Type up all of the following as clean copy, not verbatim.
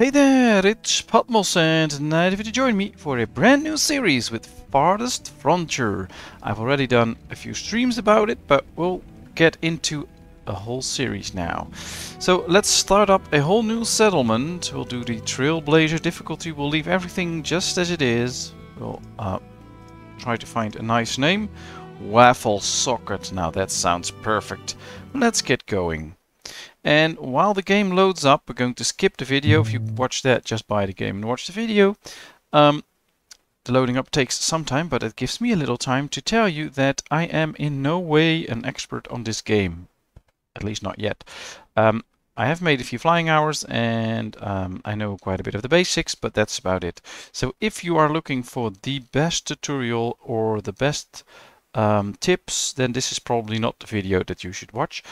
Hey there, it's Patmos and tonight if you join me for a brand new series with Farthest Frontier. I've already done a few streams about it, but we'll get into a whole series now. So let's start up a whole new settlement. We'll do the Trailblazer difficulty. We'll leave everything just as it is. We'll try to find a nice name. Waffle Socket. Now that sounds perfect. Let's get going. And while the game loads up, we're going to skip the video. If you watch that, just buy the game and watch the video. The loading up takes some time, but it gives me a little time to tell you that I am in no way an expert on this game. At least not yet. I have made a few flying hours and I know quite a bit of the basics, but that's about it. So if you are looking for the best tutorial or the best tips, then this is probably not the video that you should watch.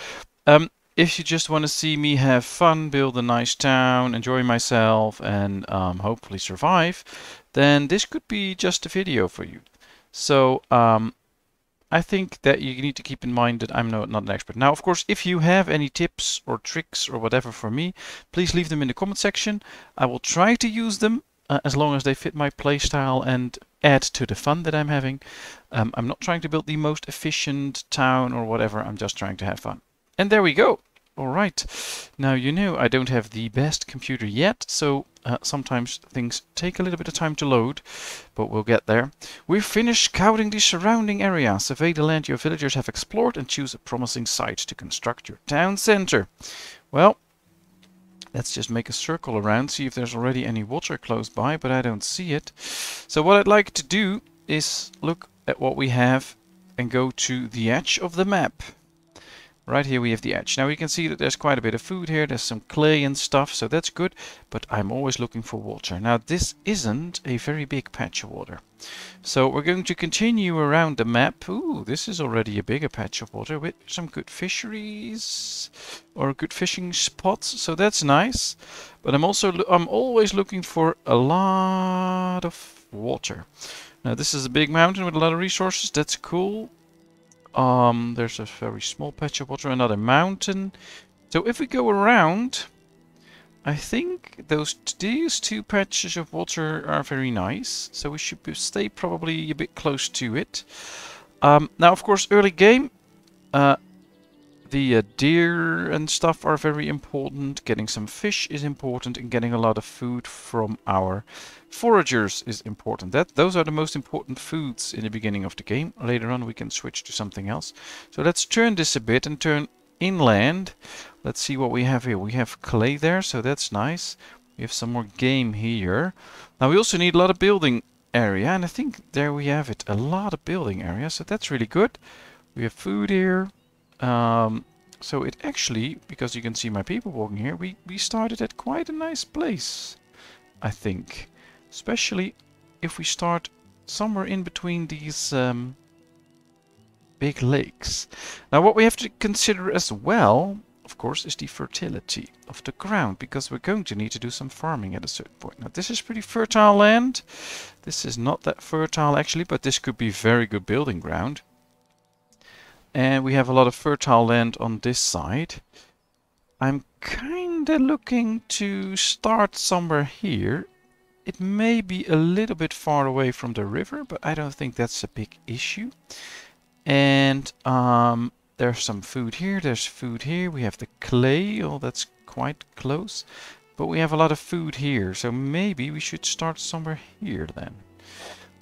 If you just want to see me have fun, build a nice town, enjoy myself, and hopefully survive, then this could be just a video for you. So I think that you need to keep in mind that I'm not an expert. Now, of course, if you have any tips or tricks or whatever for me, please leave them in the comment section. I will try to use them as long as they fit my playstyle and add to the fun that I'm having. I'm not trying to build the most efficient town or whatever. I'm just trying to have fun. And there we go. Alright, now you know I don't have the best computer yet, so sometimes things take a little bit of time to load, but we'll get there. We've finished scouting the surrounding area. Survey the land your villagers have explored and choose a promising site to construct your town center. Well, let's just make a circle around, see if there's already any water close by, but I don't see it. So what I'd like to do is look at what we have and go to the edge of the map. Right here we have the edge. Now we can see that there's quite a bit of food here. There's some clay and stuff, so that's good. But I'm always looking for water. Now this isn't a very big patch of water. So we're going to continue around the map. Ooh, this is already a bigger patch of water with some good fisheries or good fishing spots. So that's nice. But I'm always looking for a lot of water. Now this is a big mountain with a lot of resources. That's cool. There's a very small patch of water, another mountain. So if we go around, I think these two patches of water are very nice. So we should stay probably a bit close to it. Now, of course, early game, the deer and stuff are very important. Getting some fish is important, and getting a lot of food from our foragers is important. Those are the most important foods in the beginning of the game. Later on we can switch to something else. So let's turn this a bit and turn inland. Let's see what we have here. We have clay there, so that's nice. We have some more game here. Now we also need a lot of building area, and I think there we have it. A lot of building area, so that's really good. We have food here. So it actually, because you can see my people walking here, we started at quite a nice place, I think. Especially if we start somewhere in between these big lakes. Now what we have to consider as well, of course, is the fertility of the ground, because we're going to need to do some farming at a certain point. Now this is pretty fertile land. This is not that fertile actually, but this could be very good building ground. And we have a lot of fertile land on this side. I'm kinda looking to start somewhere here. It may be a little bit far away from the river, but I don't think that's a big issue. And there's some food here, there's food here. We have the clay, oh that's quite close. But we have a lot of food here, so maybe we should start somewhere here then.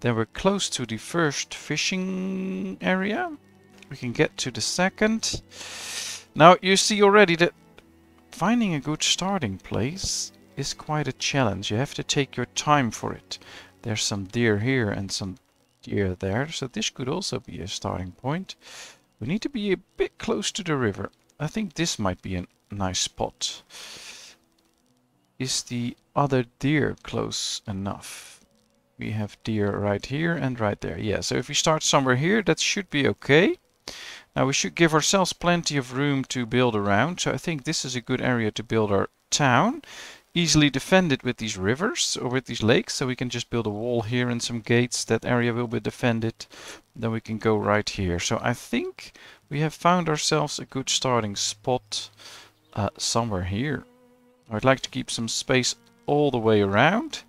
Then we're close to the first fishing area. We can get to the second. Now you see already that finding a good starting place is quite a challenge. You have to take your time for it. There's some deer here and some deer there, so this could also be a starting point. We need to be a bit close to the river. I think this might be a nice spot. Is the other deer close enough? We have deer right here and right there. Yeah, so if we start somewhere here, that should be okay. Now we should give ourselves plenty of room to build around, so I think this is a good area to build our town. Easily defended with these rivers or with these lakes, so we can just build a wall here and some gates. That area will be defended. Then we can go right here. So I think we have found ourselves a good starting spot somewhere here. I'd like to keep some space all the way around.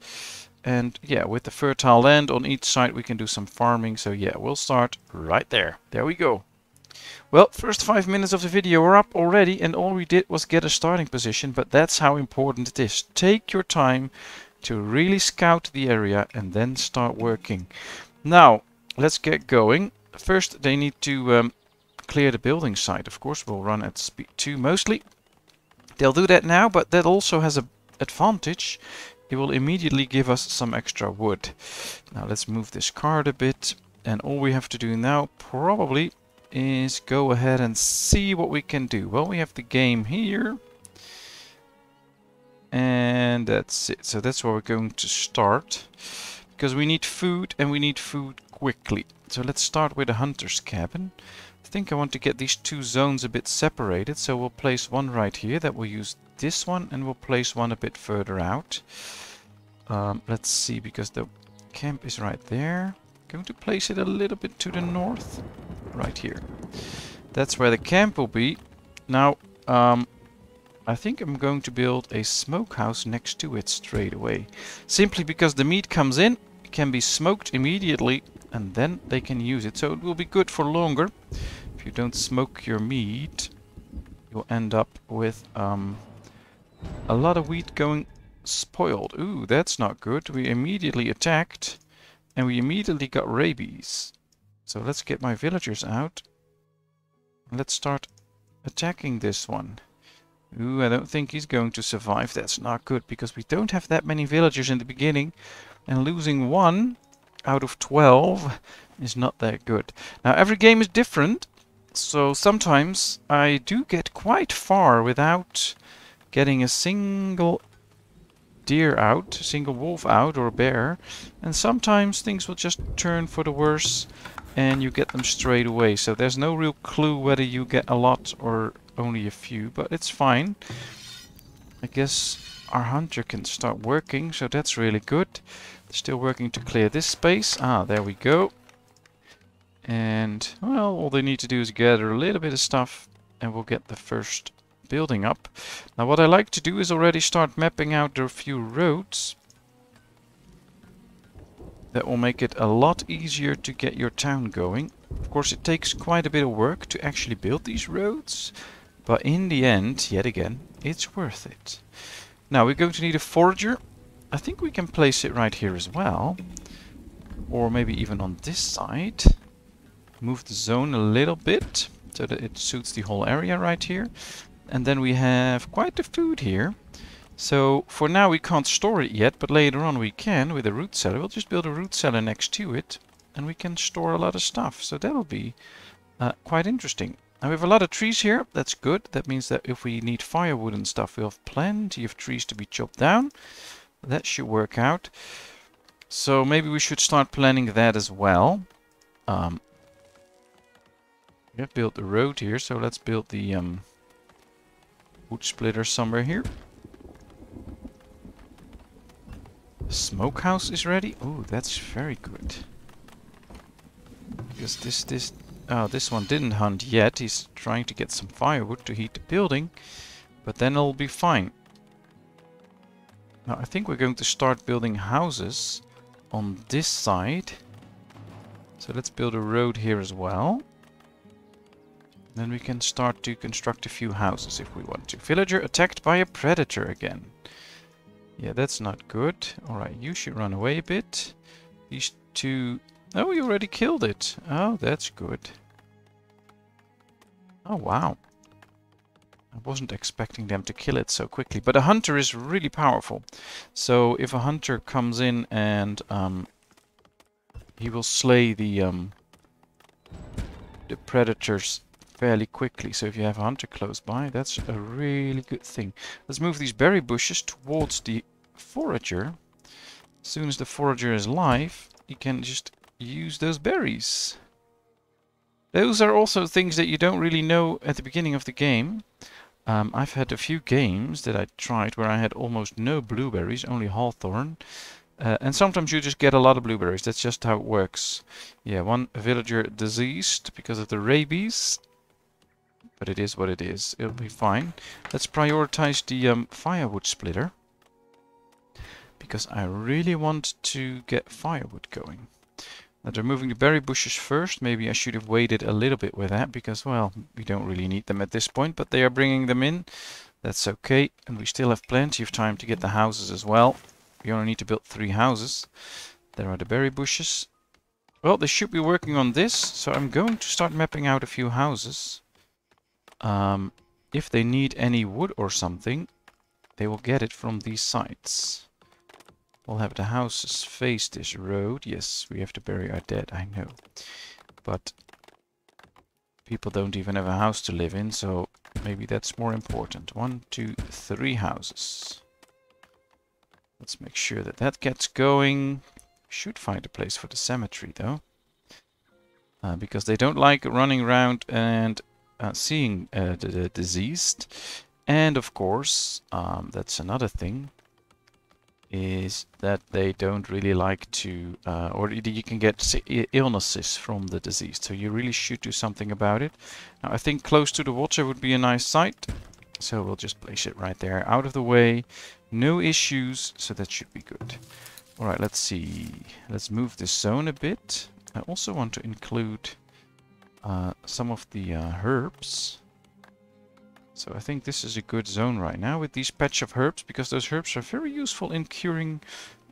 And yeah, with the fertile land on each side, we can do some farming. So yeah, we'll start right there. There we go. Well, first 5 minutes of the video are up already, and all we did was get a starting position, but that's how important it is. Take your time to really scout the area and then start working. Now, let's get going. First, they need to clear the building site. Of course, we'll run at speed 2 mostly. They'll do that now, but that also has an advantage. It will immediately give us some extra wood. Now, let's move this card a bit, and all we have to do now probably is go ahead and see what we can do. Well, we have the game here. And that's it. So that's where we're going to start. Because we need food, and we need food quickly. So let's start with a hunter's cabin. I think I want to get these two zones a bit separated. So we'll place one right here. That will use this one. And we'll place one a bit further out. Let's see, because the camp is right there. Going to place it a little bit to the north. Right here. That's where the camp will be. Now, I think I'm going to build a smokehouse next to it straight away. Simply because the meat comes in, it can be smoked immediately, and then they can use it. So it will be good for longer. If you don't smoke your meat, you'll end up with a lot of wheat going spoiled. Ooh, that's not good. We immediately attacked, and we immediately got rabies. So let's get my villagers out. Let's start attacking this one. Ooh, I don't think he's going to survive. That's not good, because we don't have that many villagers in the beginning. And losing 1 out of 12 is not that good. Now, every game is different. So sometimes I do get quite far without getting a single deer out, a single wolf out, or a bear. And sometimes things will just turn for the worse. And you get them straight away. So there's no real clue whether you get a lot or only a few, but it's fine. I guess our hunter can start working, so that's really good. Still working to clear this space. Ah, there we go. And, well, all they need to do is gather a little bit of stuff, and we'll get the first building up. Now, what I like to do is already start mapping out a few roads. That will make it a lot easier to get your town going. Of course, it takes quite a bit of work to actually build these roads. But in the end, yet again, it's worth it. Now, we're going to need a forager. I think we can place it right here as well. Or maybe even on this side. Move the zone a little bit, so that it suits the whole area right here. And then we have quite the food here. So for now we can't store it yet, but later on we can with a root cellar. We'll just build a root cellar next to it, and we can store a lot of stuff. So that'll be quite interesting. Now we have a lot of trees here. That's good. That means that if we need firewood and stuff, we'll have plenty of trees to be chopped down. That should work out. So maybe we should start planning that as well. We have built the road here, so let's build the wood splitter somewhere here. Smokehouse is ready. Oh, that's very good. Because this one didn't hunt yet. He's trying to get some firewood to heat the building, but then it'll be fine. Now I think we're going to start building houses on this side. So let's build a road here as well. Then we can start to construct a few houses if we want to. Villager attacked by a predator again. Yeah, that's not good. Alright, you should run away a bit. These two... Oh, you already killed it. Oh, that's good. Oh, wow. I wasn't expecting them to kill it so quickly. But a hunter is really powerful. So if a hunter comes in and he will slay the predators fairly quickly. So if you have a hunter close by, that's a really good thing. Let's move these berry bushes towards the forager. As soon as the forager is live, you can just use those berries. Those are also things that you don't really know at the beginning of the game. I've had a few games that I tried where I had almost no blueberries, only hawthorn. And sometimes you just get a lot of blueberries. That's just how it works. Yeah, one villager diseased because of the rabies. But it is what it is. It'll be fine. Let's prioritize the firewood splitter. because I really want to get firewood going. Now they're moving the berry bushes first. Maybe I should have waited a little bit with that because, well, we don't really need them at this point, but they are bringing them in. That's okay, and we still have plenty of time to get the houses as well. We only need to build 3 houses. There are the berry bushes. Well, they should be working on this, so I'm going to start mapping out a few houses. If they need any wood or something, they will get it from these sites. We'll have the houses face this road. Yes, we have to bury our dead, I know. But people don't even have a house to live in, so maybe that's more important. 1, 2, 3 houses. Let's make sure that that gets going. Should find a place for the cemetery though. Because they don't like running around and seeing the deceased. And of course, that's another thing, is that they don't really like to, or you can get illnesses from the deceased. So you really should do something about it. Now I think close to the water would be a nice site. So we'll just place it right there, out of the way. No issues, so that should be good. Alright, let's see. Let's move this zone a bit. I also want to include some of the herbs. So I think this is a good zone right now with these patch of herbs, because those herbs are very useful in curing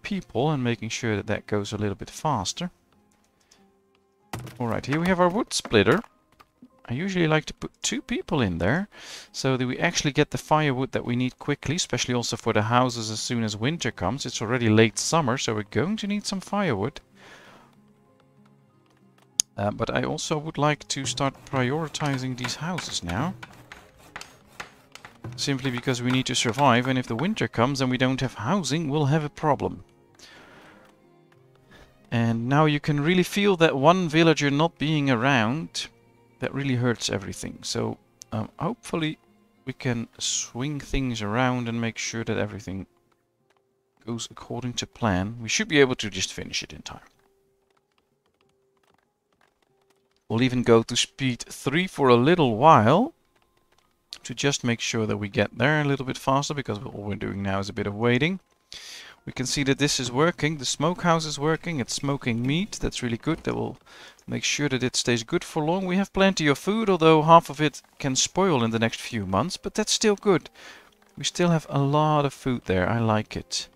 people and making sure that that goes a little bit faster. Alright, here we have our wood splitter. I usually like to put 2 people in there, so that we actually get the firewood that we need quickly, especially also for the houses as soon as winter comes. It's already late summer, so we're going to need some firewood. But I also would like to start prioritizing these houses now. Simply because we need to survive, and if the winter comes and we don't have housing, we'll have a problem. And now you can really feel that one villager not being around. That really hurts everything. So hopefully we can swing things around and make sure that everything goes according to plan. We should be able to just finish it in time. We'll even go to speed 3 for a little while, to just make sure that we get there a little bit faster, because all we're doing now is a bit of waiting. We can see that this is working. The smokehouse is working. It's smoking meat. That's really good. That will make sure that it stays good for long. We have plenty of food, although half of it can spoil in the next few months, but that's still good. We still have a lot of food there. I like it.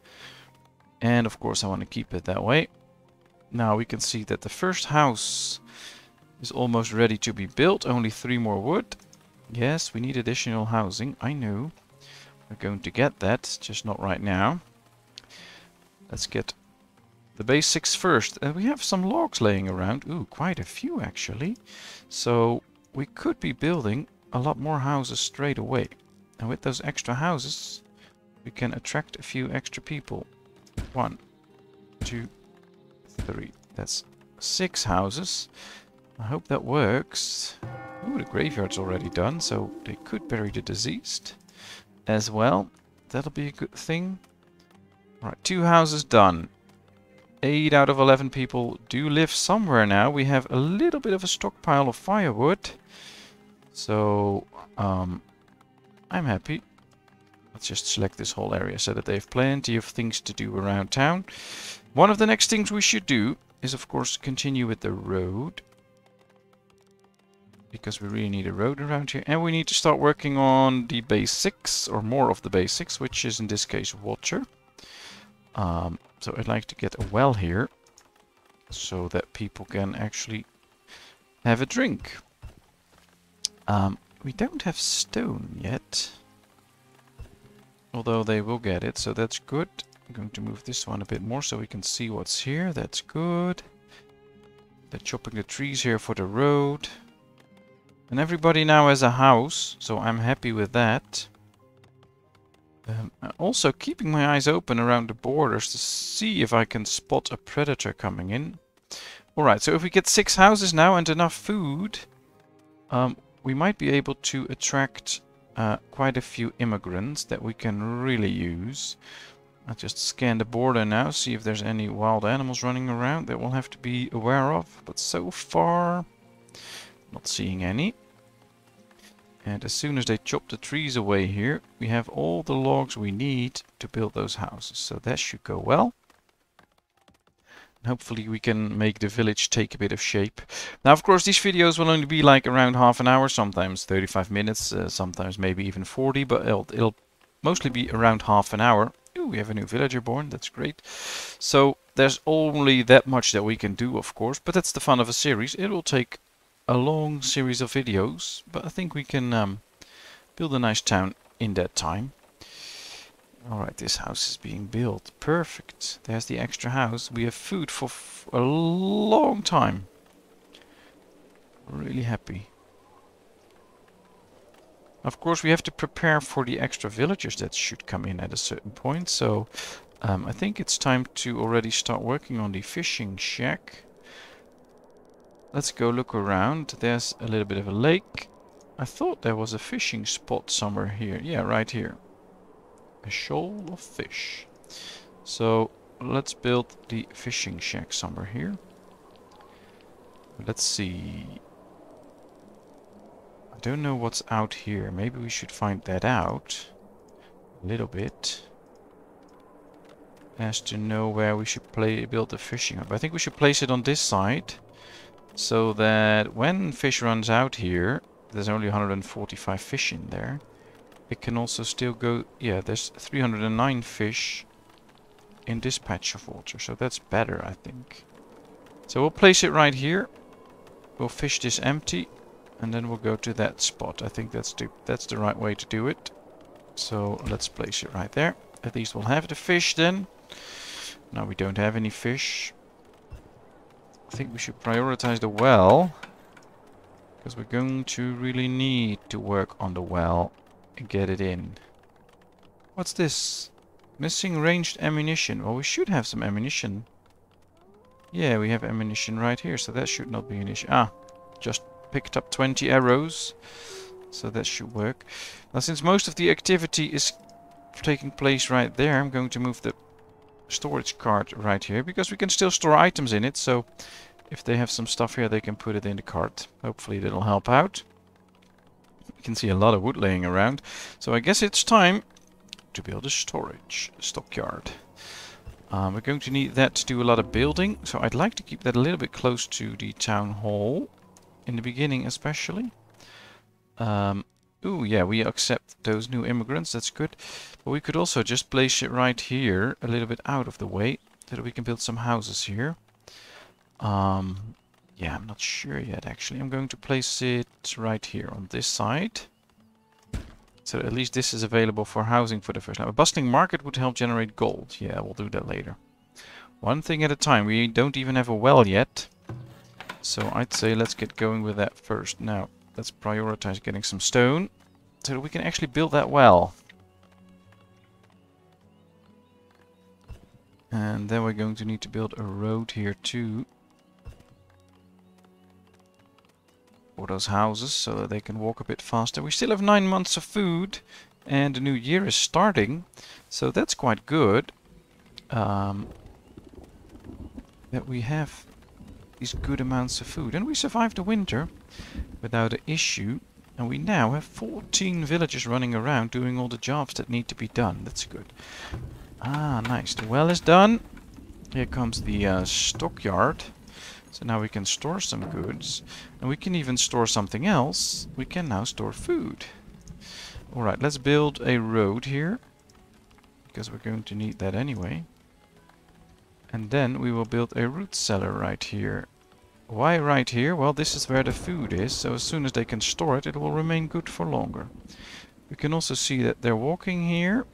And of course I want to keep it that way. Now we can see that the first house is almost ready to be built. Only 3 more wood. Yes, we need additional housing. I know. We're going to get that, just not right now. Let's get the basics first. We have some logs laying around. Ooh, quite a few actually. So we could be building a lot more houses straight away. And with those extra houses, we can attract a few extra people. 1, 2, 3. That's 6 houses. I hope that works. Ooh, the graveyard's already done, so they could bury the deceased as well. That'll be a good thing. Right, 2 houses done. 8 out of 11 people do live somewhere now. We have a little bit of a stockpile of firewood. So, I'm happy. Let's just select this whole area so that they have plenty of things to do around town. One of the next things we should do is, of course, continue with the road. Because we really need a road around here. And we need to start working on the basics, or more of the basics, which is in this case water. So I'd like to get a well here, so that people can actually have a drink. We don't have stone yet, although they will get it, so that's good. I'm going to move this one a bit more so we can see what's here. That's good. They're chopping the trees here for the road. And everybody now has a house, so I'm happy with that. Also keeping my eyes open around the borders to see if I can spot a predator coming in. Alright, so if we get 6 houses now and enough food, we might be able to attract quite a few immigrants that we can really use. I'll just scan the border now, see if there's any wild animals running around that we'll have to be aware of. But so far, not seeing any. And as soon as they chop the trees away here, we have all the logs we need to build those houses. So that should go well. And hopefully we can make the village take a bit of shape. Now, of course, these videos will only be like around half an hour, sometimes 35 minutes, sometimes maybe even 40, but it'll mostly be around half an hour. Ooh, we have a new villager born, that's great. So there's only that much that we can do, of course, but that's the fun of a series. It will take a long series of videos, but I think we can build a nice town in that time. Alright, this house is being built. Perfect. There's the extra house. We have food for a long time. Really happy. Of course, we have to prepare for the extra villagers that should come in at a certain point. So I think it's time to already start working on the fishing shack. Let's go look around. There's a little bit of a lake. I thought there was a fishing spot somewhere here. Yeah, right here. A shoal of fish. So let's build the fishing shack somewhere here. Let's see. I don't know what's out here. Maybe we should find that out a little bit. As to know where we should build the fishing hub. I think we should place it on this side. So that when fish runs out here, there's only 145 fish in there. It can also still go... Yeah, there's 309 fish in this patch of water. So that's better, I think. So we'll place it right here. We'll fish this empty. And then we'll go to that spot. I think that's the right way to do it. So let's place it right there. At least we'll have the fish then. Now we don't have any fish. I think we should prioritize the well, because we're going to really need to work on the well and get it in. What's this? Missing ranged ammunition. Well, we should have some ammunition. Yeah, we have ammunition right here, so that should not be an issue. Ah, just picked up 20 arrows, so that should work. Now, since most of the activity is taking place right there, I'm going to move the storage cart right here, because we can still store items in it, so if they have some stuff here they can put it in the cart. Hopefully that'll help out. You can see a lot of wood laying around, so I guess it's time to build a stockyard. We're going to need that to do a lot of building, so I'd like to keep that a little bit close to the town hall in the beginning especially. Ooh, yeah, we accept those new immigrants, that's good. But we could also just place it right here, a little bit out of the way, so that we can build some houses here. Yeah, I'm not sure yet, actually. I'm going to place it right here on this side. So at least this is available for housing for the first time. A bustling market would help generate gold. Yeah, we'll do that later. One thing at a time. We don't even have a well yet. So I'd say let's get going with that first. Now, let's prioritize getting some stone so that we can actually build that well. And then we're going to need to build a road here too. For those houses, so that they can walk a bit faster. We still have 9 months of food, and the new year is starting, so that's quite good. That we have these good amounts of food, and we survived the winter without an issue. And we now have 14 villagers running around doing all the jobs that need to be done. That's good. Ah, nice. The well is done. Here comes the stockyard. So now we can store some goods, and we can even store something else. We can now store food. Alright, let's build a road here, because we're going to need that anyway. And then we will build a root cellar right here. Why right here? Well, this is where the food is, so as soon as they can store it, it will remain good for longer. We can also see that they're walking here.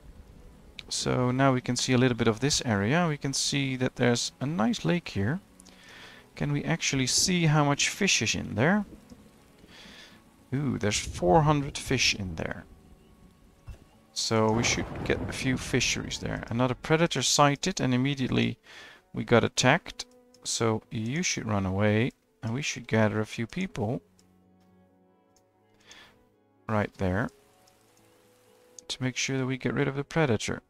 So now we can see a little bit of this area. We can see that there's a nice lake here. Can we actually see how much fish is in there? Ooh, there's 400 fish in there. So we should get a few fisheries there. Another predator sighted, and immediately we got attacked. So you should run away, and we should gather a few people right there to make sure that we get rid of the predator.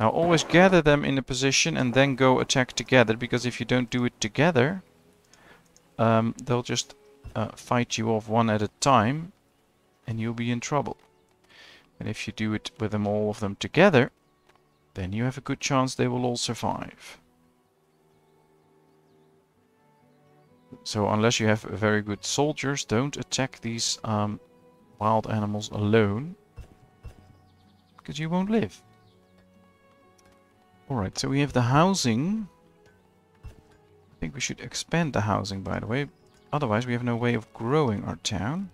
Now always gather them in a position and then go attack together, because if you don't do it together, they'll just fight you off one at a time. and you'll be in trouble. And if you do it with them all of them together, then you have a good chance they will all survive. So unless you have very good soldiers, don't attack these wild animals alone, because you won't live. Alright, so we have the housing. I think we should expand the housing, by the way. Otherwise we have no way of growing our town.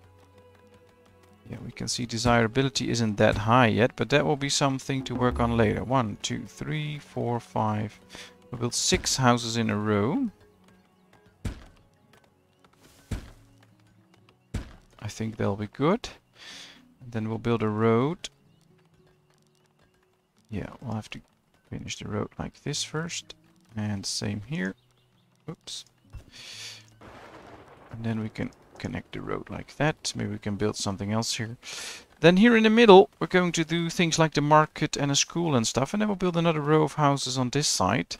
Yeah, we can see desirability isn't that high yet, but that will be something to work on later. 1, 2, 3, 4, 5. We'll build 6 houses in a row. I think they'll be good. And then we'll build a road. Yeah, we'll have to finish the road like this first. And same here. Oops. And then we can connect the road like that. Maybe we can build something else here. Then here in the middle, we're going to do things like the market and a school and stuff. And then we'll build another row of houses on this side.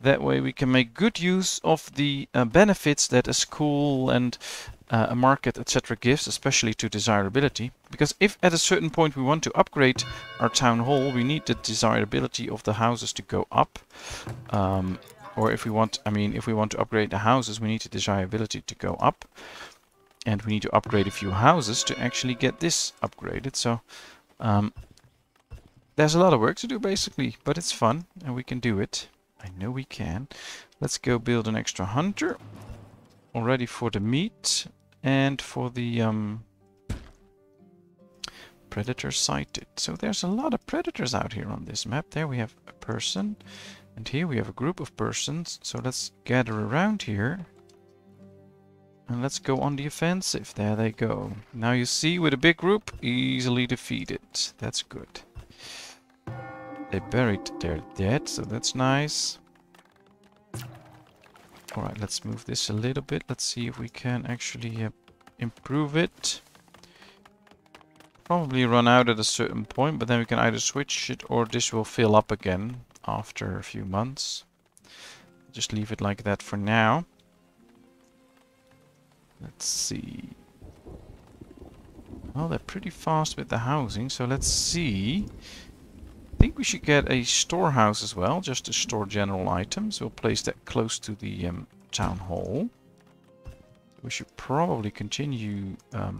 That way we can make good use of the benefits that a school and a market, etc. gives, especially to desirability. Because if at a certain point we want to upgrade our town hall, we need the desirability of the houses to go up. Or if we want, if we want to upgrade the houses, we need the desirability to go up. And we need to upgrade a few houses to actually get this upgraded. So there's a lot of work to do basically, but it's fun and we can do it. I know we can. Let's go build an extra hunter. Already for the meat and for the predator sighted. So there's a lot of predators out here on this map. There we have a person. And here we have a group of persons. So let's gather around here. And let's go on the offensive. There they go. Now you see, with a big group, easily defeated. That's good. They buried their dead, so that's nice. Alright, let's move this a little bit. Let's see if we can actually improve it. Probably run out at a certain point, but then we can either switch it or this will fill up again after a few months. Just leave it like that for now. Let's see. Well, they're pretty fast with the housing, so let's see. I think we should get a storehouse as well, just to store general items. We'll place that close to the town hall. We should probably continue the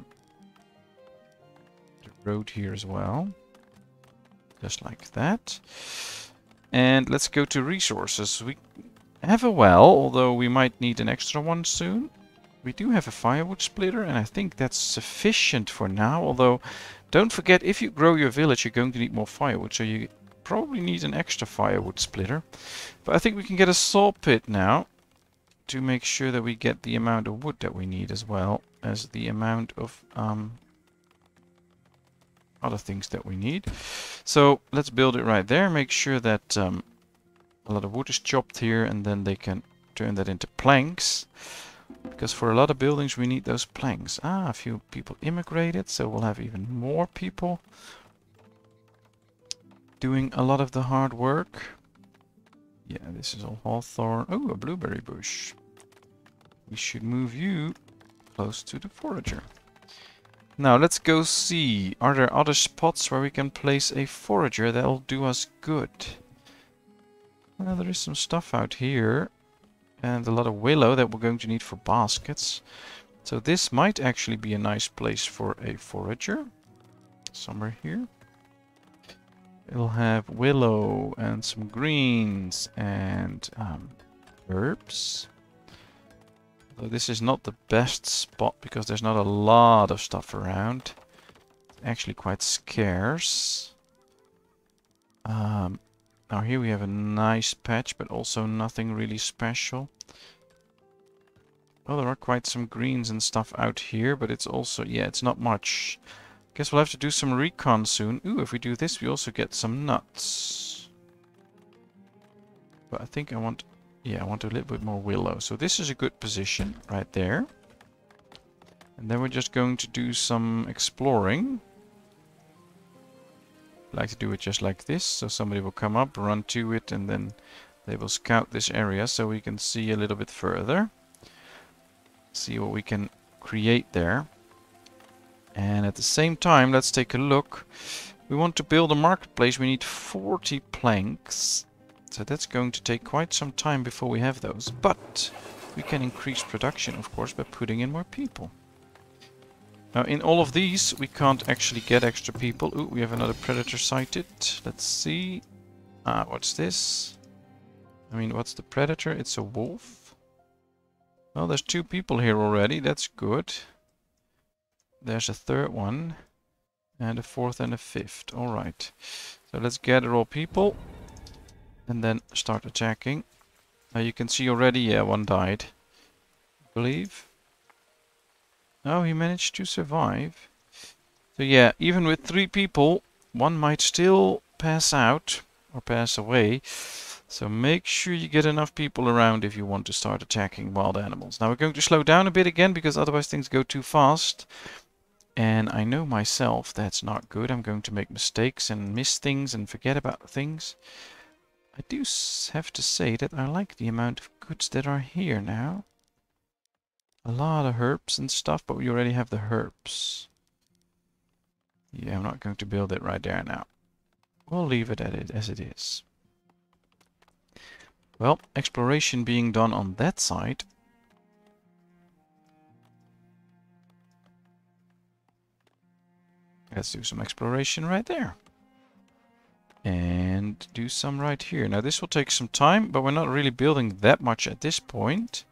road here as well. Just like that. And let's go to resources. We have a well, although we might need an extra one soon. We do have a firewood splitter, and I think that's sufficient for now. Although, don't forget, if you grow your village, you're going to need more firewood. So you probably need an extra firewood splitter. But I think we can get a saw pit now to make sure that we get the amount of wood that we need, as well as the amount of other things that we need. So let's build it right there. Make sure that a lot of wood is chopped here, and then they can turn that into planks. Because for a lot of buildings we need those planks. Ah, a few people immigrated, so we'll have even more people doing a lot of the hard work. Yeah, this is all hawthorn. Oh, a blueberry bush. We should move you close to the forager. Now let's go see. Are there other spots where we can place a forager that'll do us good? Well, there is some stuff out here. And a lot of willow that we're going to need for baskets. So this might actually be a nice place for a forager. Somewhere here. It'll have willow and some greens and herbs. Though this is not the best spot because there's not a lot of stuff around. It's actually quite scarce. Now here we have a nice patch, but also nothing really special. Well, there are quite some greens and stuff out here, but it's also, yeah, it's not much. Guess we'll have to do some recon soon. Ooh, if we do this, we also get some nuts. But I think I want, yeah, I want a little bit more willow. So this is a good position right there. And then we're just going to do some exploring. I like to do it just like this, so somebody will come up, run to it, and then they will scout this area so we can see a little bit further. See what we can create there. And at the same time, let's take a look. We want to build a marketplace. We need 40 planks. So that's going to take quite some time before we have those. But we can increase production, of course, by putting in more people. Now, in all of these, we can't actually get extra people. Ooh, we have another predator sighted. Let's see. What's this? I mean, what's the predator? It's a wolf. Well, there's 2 people here already. That's good. There's a 3rd one. And a 4th and a 5th. Alright. So let's gather all people. And then start attacking. Now you can see already, yeah, 1 died. I believe. Oh, he managed to survive. So yeah, even with 3 people, 1 might still pass out. Or pass away. So make sure you get enough people around if you want to start attacking wild animals. Now we're going to slow down a bit again, because otherwise things go too fast. And I know myself that's not good. I'm going to make mistakes and miss things and forget about things. I do have to say that I like the amount of goods that are here now. A lot of herbs and stuff, but we already have the herbs. Yeah, I'm not going to build it right there now. We'll leave it as it is. Well, exploration being done on that side. Let's do some exploration right there. And do some right here. Now this will take some time, but we're not really building that much at this point.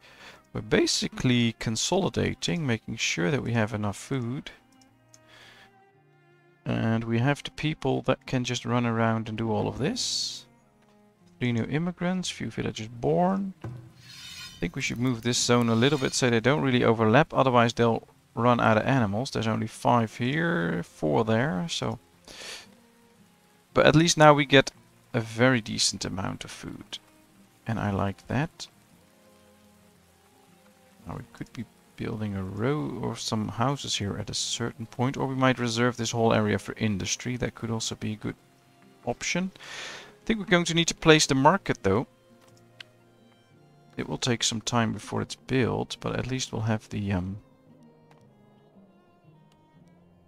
We're basically consolidating, making sure that we have enough food. And we have the people that can just run around and do all of this. 3 new immigrants, few villagers born. I think we should move this zone a little bit so they don't really overlap, otherwise they'll run out of animals. There's only 5 here, 4 there, so... But at least now we get a very decent amount of food. And I like that. Now we could be building a row or some houses here at a certain point, or we might reserve this whole area for industry. That could also be a good option. I think we're going to need to place the market though. It will take some time before it's built, but at least we'll have the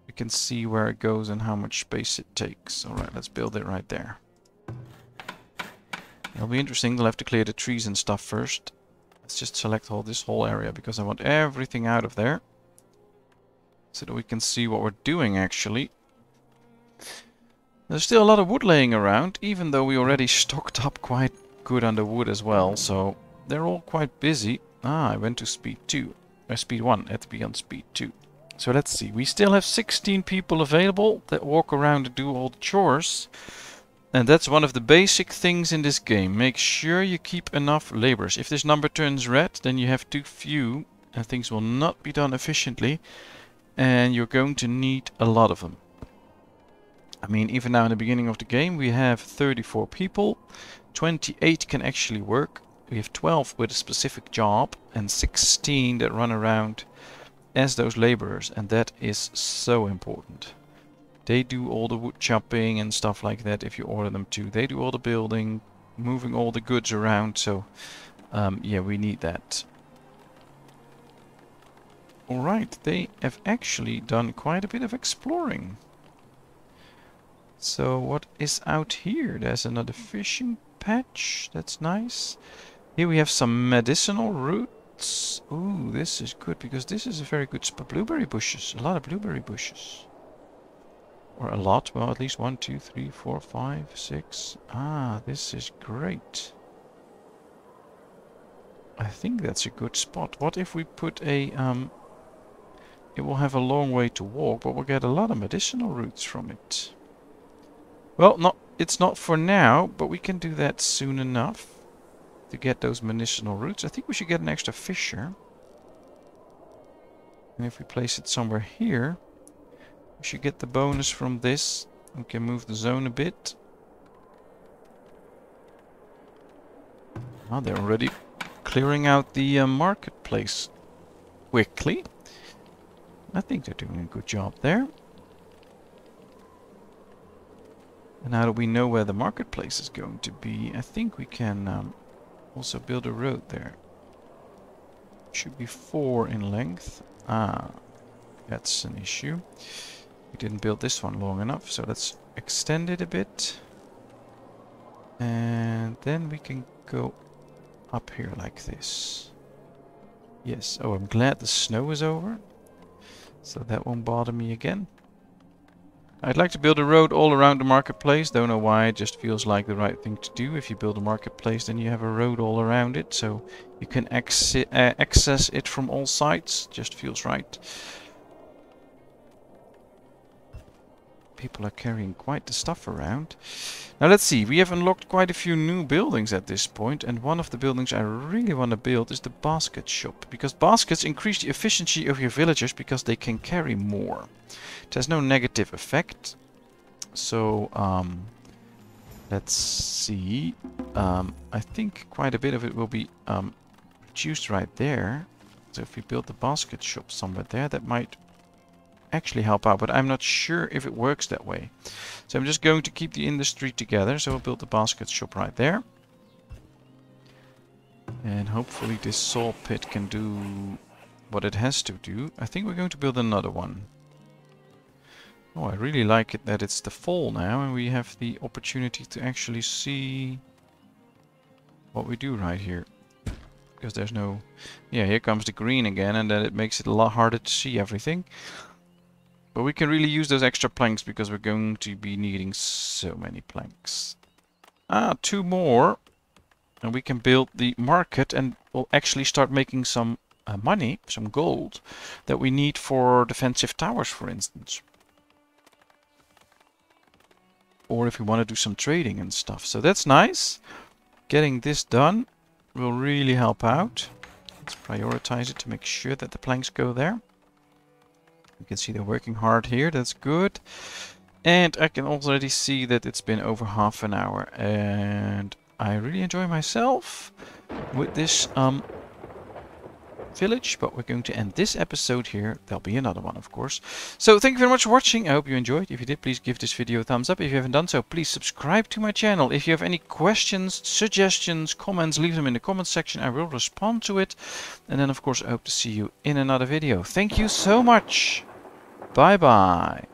we can see where it goes and how much space it takes. Alright, let's build it right there. It'll be interesting. They'll have to clear the trees and stuff first. Let's just select this whole area, because I want everything out of there. So that we can see what we're doing actually. There's still a lot of wood laying around, even though we already stocked up quite good on the wood as well. So they're all quite busy. I went to speed 2. Speed 1, had to be on speed 2. So let's see. We still have 16 people available that walk around and do all the chores. And that's one of the basic things in this game. Make sure you keep enough laborers. If this number turns red, then you have too few and things will not be done efficiently. And you're going to need a lot of them. I mean, even now in the beginning of the game, we have 34 people. 28 can actually work. We have 12 with a specific job and 16 that run around as those laborers. And that is so important. They do all the wood chopping and stuff like that if you order them to. They do all the building, moving all the goods around. So, yeah, we need that. Alright, they have actually done quite a bit of exploring. So, what is out here? There's another fishing patch. That's nice. Here we have some medicinal roots. Ooh, this is good because this is a very good spot. Blueberry bushes. A lot of blueberry bushes. Or a lot, well, at least 1, 2, 3, 4, 5, 6. This is great. I think that's a good spot. What if we put a, it will have a long way to walk, but we'll get a lot of medicinal roots from it. Well, it's not for now, but we can do that soon enough to get those medicinal roots. I think we should get an extra fisher. And if we place it somewhere here, we should get the bonus from this. We can move the zone a bit. They're already clearing out the marketplace quickly. I think they're doing a good job there. And now that we know where the marketplace is going to be, I think we can also build a road there. Should be 4 in length. That's an issue. We didn't build this one long enough, so let's extend it a bit. And then we can go up here like this. Yes, oh, I'm glad the snow is over, so that won't bother me again. I'd like to build a road all around the marketplace. Don't know why, it just feels like the right thing to do. If you build a marketplace, then you have a road all around it, so you can access it from all sides. Just feels right. People are carrying quite the stuff around. Now let's see, we have unlocked quite a few new buildings at this point, and one of the buildings I really want to build is the basket shop, because baskets increase the efficiency of your villagers because they can carry more. It has no negative effect. So let's see, I think quite a bit of it will be reduced right there. So if we build the basket shop somewhere there, that might actually help out, but I'm not sure if it works that way. So I'm just going to keep the industry together, so I'll build the basket shop right there. And hopefully this saw pit can do what it has to do. I think we're going to build another one. Oh, I really like it that it's the fall now and we have the opportunity to actually see what we do right here. Because there's no... Yeah, here comes the green again, and then it makes it a lot harder to see everything. But we can really use those extra planks because we're going to be needing so many planks. Ah, 2 more. And we can build the market and we'll actually start making some money, some gold, that we need for defensive towers, for instance. Or if we want to do some trading and stuff. So that's nice. Getting this done will really help out. Let's prioritize it to make sure that the planks go there. You can see they're working hard here, that's good. And I can already see that it's been over half an hour. And I really enjoy myself with this village. But we're going to end this episode here. There'll be another one, of course. So thank you very much for watching. I hope you enjoyed. If you did, please give this video a thumbs up. If you haven't done so, please subscribe to my channel. If you have any questions, suggestions, comments, leave them in the comments section. I will respond to it. And then, of course, I hope to see you in another video. Thank you so much. Bye bye.